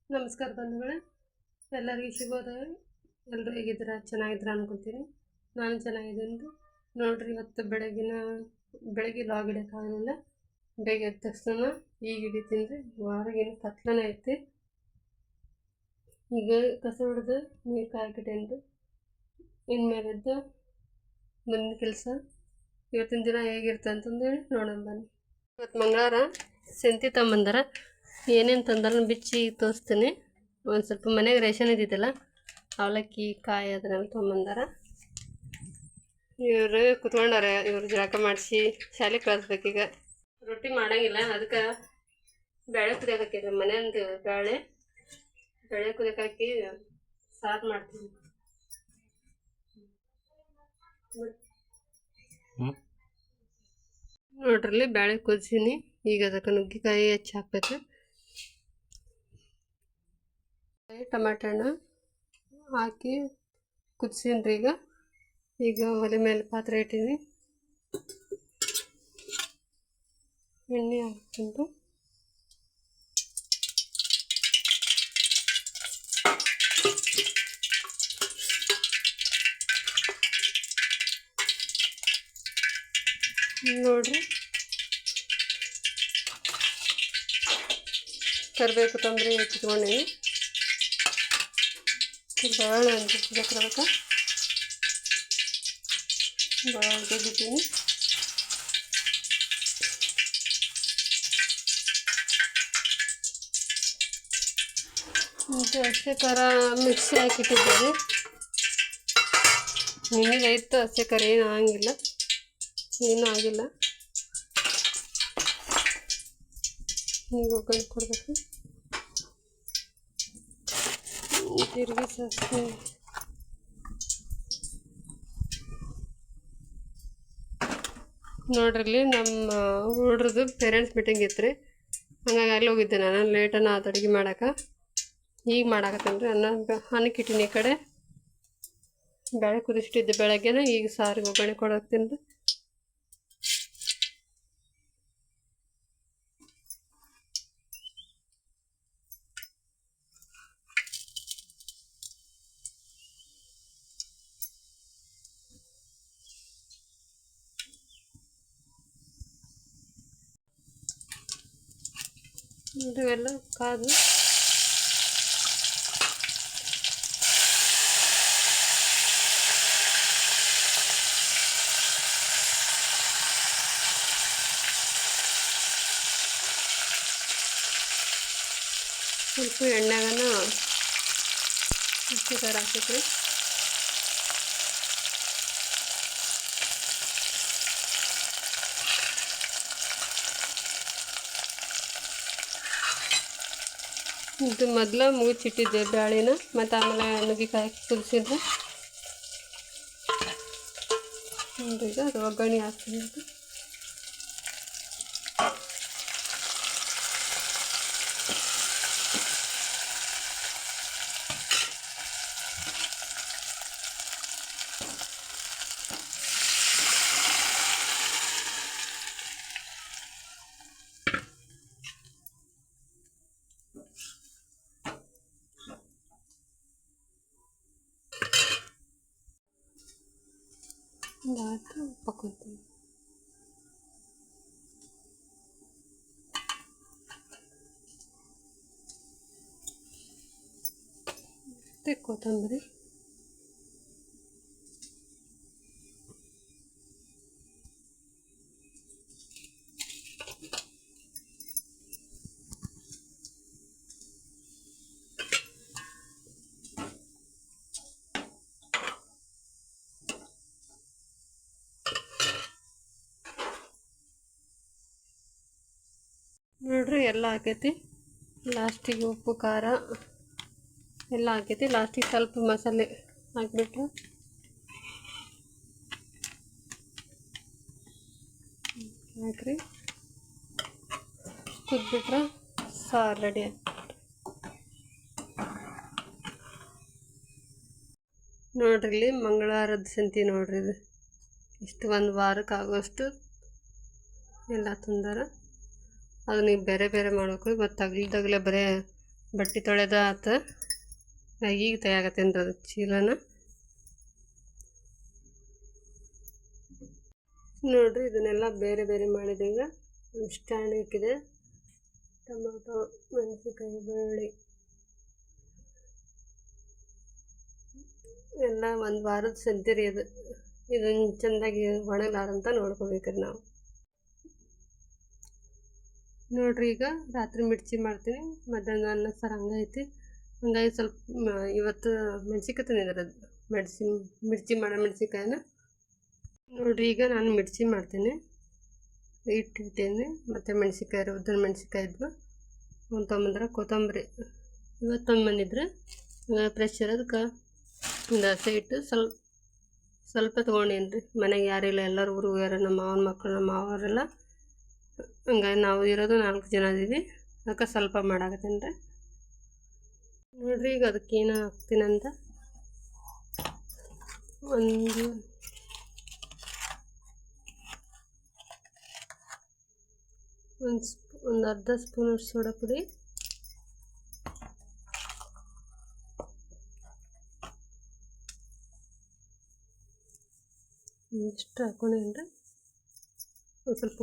ನಮಸ್ಕಾರ ಬಂಧುಗಳೇ, ಎಲ್ಲರಿಗೂ ಶುಭೋದಯ. ಎಲ್ಲರೂ ಹೇಗಿದ್ದೀರಾ? ಚೆನ್ನಾಗಿದ್ದೀರಾ ಅನ್ಕೊತೀನಿ. ನಾನು ಚೆನ್ನಾಗಿದ್ದೀನಿ. ನೋಡ್ರಿ, ಇವತ್ತು ಬೆಳಗ್ಗೆ ಲಾಗ್ ಇಡೋಕ್ಕಾಗಲಿಲ್ಲ. ಬೇಗ ಎದ್ದ ತಕ್ಷಣ ಈಗ ಹಿಡಿತೀನಿ. ಹೊರಗೇನು ಕತ್ಲನೇ ಐತಿ. ಈಗ ಕಸ ಹೊಡೆದು ನೀರು ಕಾಯ್ಕಿಟ್ಟೇನ್ರಿ. ಇನ್ಮೇಲೆ ಎದ್ದು ಮುಂದಿನ ಕೆಲಸ ಇವತ್ತಿನ ದಿನ ಹೇಗಿರುತ್ತೆ ಅಂತಂದೇಳಿ ನೋಡೋಣ ಬನ್ನಿ. ಇವತ್ತು ಮಂಗಳವಾರ ಸಂತಿ ತಗೊಂಬಂದಾರ. ಏನೇನು ತಂದಾರ ಬಿಚ್ಚಿ ತೋರಿಸ್ತೀನಿ. ಒಂದು ಸ್ವಲ್ಪ ಮನೆಗೆ ರೇಷನ್ ಇದ್ದಿದ್ದಲ್ಲ, ಅವಲಕ್ಕಿ ಕಾಯಿ ಅದನ್ನೆಲ್ಲ ತೊಗೊಂಬಂದಾರ. ಇವರು ಕುತ್ಕೊಂಡಾರೆ. ಇವ್ರು ಜಳಕ ಮಾಡಿಸಿ ಶಾಲೆಗೆ ಕಳಿಸ್ಬೇಕೀಗ. ರೊಟ್ಟಿ ಮಾಡೋಂಗಿಲ್ಲ, ಅದಕ್ಕೆ ಬೇಳೆ ಕುದಿಯಕ್ಕೆ ಹಾಕಿದ್ದೆ. ಮನೆಯಂದು ಬೇಳೆ ಕುದಿಯಕ್ಕೆ ಹಾಕಿ ಸಾರು ಮಾಡ್ತೀನಿ. ನೋಡ್ರಲ್ಲಿ ಬೇಳೆ ಕುದಿಸೀನಿ. ಈಗ ಅದಕ್ಕೆ ನುಗ್ಗಿಕಾಯಿ ಹೆಚ್ಚಿ ಹಾಕ್ಬೇಕು. ಟಮಾಟೆ ಹಣ್ಣು ಹಾಕಿ ಕುದಿಸೀನ್ರಿ. ಈಗ ಒಲೆ ಮೇಲೆ ಪಾತ್ರೆ ಇಟ್ಟೀನಿ. ಎಣ್ಣೆ ಹಾಕ್ಕೊಂಡು ನೋಡ್ರಿ, ಕರಿಬೇವು ಕೊತ್ತಂಬರಿ ಹೆಚ್ಚಿಟ್ಕೊಂಡೀನಿ. ಬಾಳೆ ಅಂತಿರ್ಬೇಕು, ಬಾಳೆ ಬಿಟ್ಟೀನಿ. ಮತ್ತು ಹಸಿ ಖಾರ ಮಿಕ್ಸಿ ಹಾಕಿಟ್ಟಿದ್ದೇವೆ. ನಿಮಗೈತು ಹಸಿ ಖಾರ, ಏನೂ ಆಗಿಲ್ಲ, ಏನೂ ಆಗಿಲ್ಲ. ಈಗ ಒಗ್ಗರಣೆ ಕೊಡಬೇಕು. ಜೀರಿಗೆ, ಸಾಸಿವೆ, ನೋಡ್ರಲ್ಲಿ ನಮ್ಮ ಹುಡ್ರದ್ದು ಪೇರೆಂಟ್ಸ್ ಮೀಟಿಂಗ್ ಇತ್ತು ರೀ. ಹಂಗಾಗಿ ಅಲ್ಲಿ ಹೋಗಿದ್ದೆ ನಾನು. ಲೇಟನ್ನು ಆತು ಅಡುಗೆ ಮಾಡೋಕೆ. ಈಗ ಮಾಡಾಕತ್ತೇನೆ ರೀ. ಅನ್ನಕ್ಕೆ ಇಟ್ಟಿನಿ. ಈ ಕಡೆ ಬೇಳೆ ಕುದಿಸಿಟ್ಟಿದ್ದೆ ಬೆಳಗ್ಗೆನ. ಈಗ ಸಾರಿಗೆ ಒಗ್ಗರಣೆ ಕೊಡಾಕ್ತೀನಿ ರೀ. ಇವೆಲ್ಲ ಕಾದು ಸ್ವಲ್ಪ ಎಣ್ಣೆಗನ ಹಸಿ ಖಾರ ಹಾಕೈತ್ರಿ. ಇದು ಮೊದಲು ಮುಗಿಸಿಟ್ಟಿದ್ದೆ ಬ್ಯಾಳಿನ, ಮತ್ತು ಆಮೇಲೆ ನುಗ್ಗಿಕಾಯಿ ಕುದಿಸಿದ್ರೆ ಈಗ ಅದು ಒಗ್ಗರಣೆ ಹಾಕ್ತೀನಿ. ದಾಟು ಪಕ್ಕೊತೀನಿ. ಮತ್ತು ಕೊತ್ತಂಬರಿ, ನೋಡ್ರಿ ಎಲ್ಲ ಹಾಕೈತಿ. ಲಾಸ್ಟಿಗೆ ಉಪ್ಪು ಖಾರ ಎಲ್ಲ ಹಾಕೈತಿ. ಲಾಸ್ಟಿಗೆ ಸ್ವಲ್ಪ ಮಸಾಲೆ ಹಾಕ್ಬಿಟ್ರೆ ಹಾಕ್ರಿ, ಕುದ್ಬಿಟ್ರೆ ಸಾರು ರೆಡಿ ಆಯ್ತು. ನೋಡ್ರಿ, ಇಲ್ಲಿ ಮಂಗಳವಾರದ ಸಂತಿ ನೋಡ್ರಿ. ಇದು ಇಷ್ಟು ಒಂದು ವಾರಕ್ಕೆ ಆಗೋಷ್ಟು ಎಲ್ಲ ತಂದಾರ. ಅದು ನೀವು ಬೇರೆ ಬೇರೆ ಮಾಡಬೇಕು. ಮತ್ತು ತಗಲೆ ಬರೇ ಬಟ್ಟೆ ತೊಳೆದ ಆತ. ಈಗ ತೆಗಿಯಾಕತ್ತೇನ್ರಿ ಅದು ಚೀಲನ. ನೋಡ್ರಿ ಇದನ್ನೆಲ್ಲ ಬೇರೆ ಬೇರೆ ಮಾಡಿದೆ. ಈಗ ಸ್ಟ್ಯಾಂಡ್ ಇಕ್ಕಿದೆ. ಟೊಮೊಟೊ, ಮೆಣಸಿನ್ಕಾಯಿ, ಬೆಳ್ಳುಳ್ಳಿ ಎಲ್ಲ ಒಂದು ವಾರದ ಸಂತಿರಿ ಅದು. ಇದನ್ನು ಚೆಂದಾಗಿ ಒಣಗಲಾರಂತ ನೋಡ್ಕೋಬೇಕ್ರಿ ನಾವು. ನೋಡ್ರಿ ಈಗ ರಾತ್ರಿ ಮಿರ್ಚಿ ಮಾಡ್ತೀನಿ. ಮಧ್ಯಾಹ್ನ ಅನ್ನ ಸಾರು ಹಂಗೈತಿ. ಹಂಗಾಗಿ ಸ್ವಲ್ಪ ಇವತ್ತು ಮೆಣಸಿನ್ಕಾಯಿ ತಂದಿದ್ದಾರೆ. ಮಿರ್ಚಿ ಮಾಡೋ ಮೆಣಸಿನ್ಕಾಯಿನ ನೋಡ್ರಿ. ಈಗ ನಾನು ಮಿರ್ಚಿ ಮಾಡ್ತೀನಿ. ಇಟ್ಟಿದ್ದೀನಿ. ಮತ್ತು ಮೆಣಸಿನ್ಕಾಯಿ ಉದ್ದಿನ ಮೆಣಸಿನ್ಕಾಯಿ ಇದ್ವು ಒಂದು ತೊಗೊಂಬಂದ್ರೆ. ಕೊತ್ತಂಬರಿ ಇವತ್ತು ತೊಗೊಂಬಂದಿದ್ರೆ ಫ್ರೆಶ್ ಇರೋದಕ್ಕೆ ಒಂದು ಹಸೆ ಇಟ್ಟು ಸ್ವಲ್ಪ ತೊಗೊಂಡೇನಿ ರೀ. ಮನೆಗೆ ಯಾರಿಲ್ಲ, ಎಲ್ಲರೂ ಊರಿಗೆ ಹೋಗ್ಯಾರ. ನಮ್ಮ ಮಾವನ ಮಕ್ಕಳು, ನಮ್ಮ ಮಾವರೆಲ್ಲ. ಹಂಗಾಗಿ ನಾವು ಇರೋದು 4 ಜನ ಇದೀವಿ. ಅದಕ್ಕೆ ಸ್ವಲ್ಪ ಮಾಡಾಕತ್ತೀನಿ ರೀ. ನೋಡ್ರಿ ಈಗ ಅದಕ್ಕೆ ಏನು ಹಾಕ್ತೀನಂತ ಒಂದು ಅರ್ಧ ಸ್ಪೂನ್ ಸೋಡಾ ಪುಡಿ, ಇಷ್ಟು ಹಾಕೊಂಡೇನ್ರಿ. ಒಂದು ಸ್ವಲ್ಪ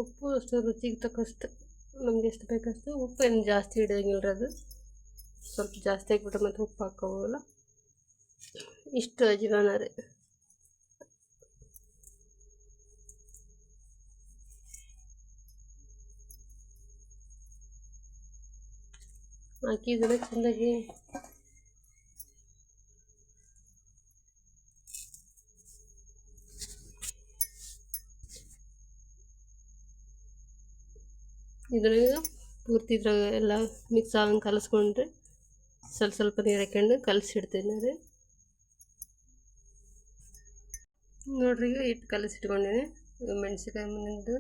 ಉಪ್ಪು ಅಷ್ಟು ರುಚಿಗೆ ತಕ್ಕಷ್ಟು, ನಮ್ಗೆ ಎಷ್ಟು ಬೇಕಷ್ಟು. ಉಪ್ಪು ಏನು ಜಾಸ್ತಿ ಹಿಡಿಯೋಂಗಿಲ್ಲ ರೀ. ಅದು ಸ್ವಲ್ಪ ಜಾಸ್ತಿ ಹಾಕ್ಬಿಟ್ರೆ ಮತ್ತು ಉಪ್ಪು ಹಾಕೋಲ್ಲ. ಇಷ್ಟು ಅಜ್ವಾನ ರೀ. ಹಾಕಿ ಇದನ್ನು ಚೆಂದಾಗಿ ಇದ್ರಾಗ ಪೂರ್ತಿ ಇದ್ರಾಗ ಎಲ್ಲ ಮಿಕ್ಸ್ ಆಗಂಗೆ ಕಲಿಸ್ಕೊಂಡ್ರೆ ಸ್ವಲ್ಪ ನೀರು ಹಾಕ್ಕೊಂಡು ಕಲಸಿಡ್ತೀನಿ ರೀ. ನೋಡ್ರಿ ಈಗ ಹಿಟ್ಟು ಕಲಸಿಟ್ಕೊಂಡೇನೆ. ಮೆಣಸಿನ್ಕಾಯಿ ಮುಂದೆ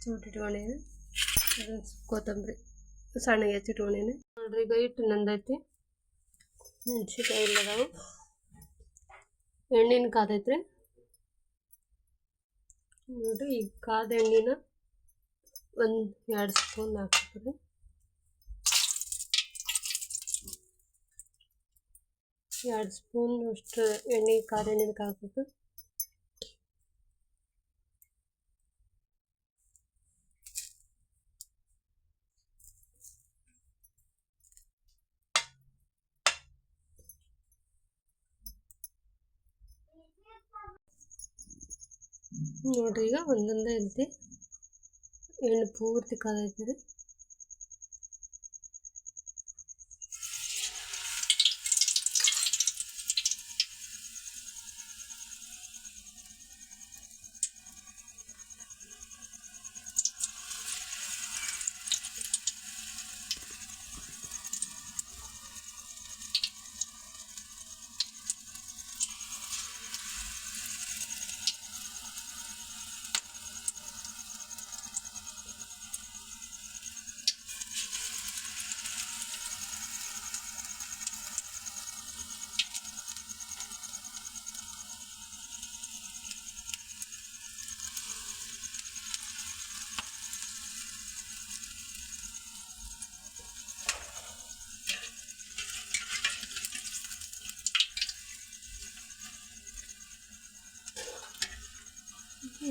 ಚೂಟಿಟ್ಕೊಂಡೇನೆ. ಕೊತ್ತಂಬರಿ ಸಣ್ಣಗೆ ಹೆಚ್ಚಿಟ್ಕೊಂಡೇನೆ. ನೋಡ್ರಿ ಈಗ ಹಿಟ್ಟು ನಂದೈತಿ. ಮೆಣಸಿನ್ಕಾಯಿ ಇಲ್ಲದಾವು. ಎಣ್ಣೆನ ಕಾದೈತ್ರಿ. ನೋಡ್ರಿ ಈಗ ಕಾದ ಎಣ್ಣೆನ ಒಂದು 2 ಸ್ಪೂನ್ ಹಾಕ್ತೀವಿ. 2 ಸ್ಪೂನ್ ಅಷ್ಟು ಎಣ್ಣೆ, ಕಾದ ಎಣ್ಣೆಗೆ ಹಾಕ್ಬೇಕು. ನೋಡ್ರಿ ಈಗ ಒಂದೊಂದೇ ಐತಿ. ಎಣ್ಣೆ ಪೂರ್ತಿ ಕಾದೈತಿ ರೀ.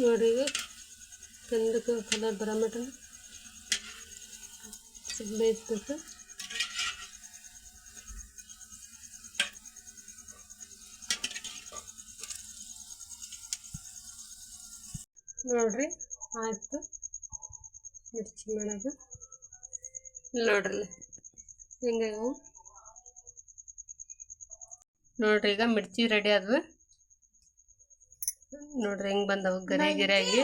ನೋಡಿ ಈಗ ಚಂದಕ್ಕೆ ಕಲರ್ ಬರೋ ಮಟ ಬೇಯಿಸ್ಬೇಕು. ನೋಡ್ರಿ ಆಯ್ತು ಮಿರ್ಚಿ ಮಾಡೋದು. ನೋಡ್ರಿ ಹೆಂಗಾಗವು. ನೋಡ್ರಿ ಈಗ ಮಿರ್ಚಿ ರೆಡಿ ಆದ್ವು. ನೋಡ್ರಿ ಹೆಂಗೆ ಬಂದವು ಗರಿಯಾಗಿ.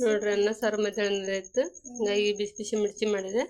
ನೋಡ್ರಿ ಅನ್ನ ಸಾರು ಮಧ್ಯಾಹ್ನ ಇತ್ತು. ಹಂಗಾಗಿ ಬಿಸಿ ಬಿಸಿ ಮಿರ್ಚಿ ಮಾಡಿದೆ.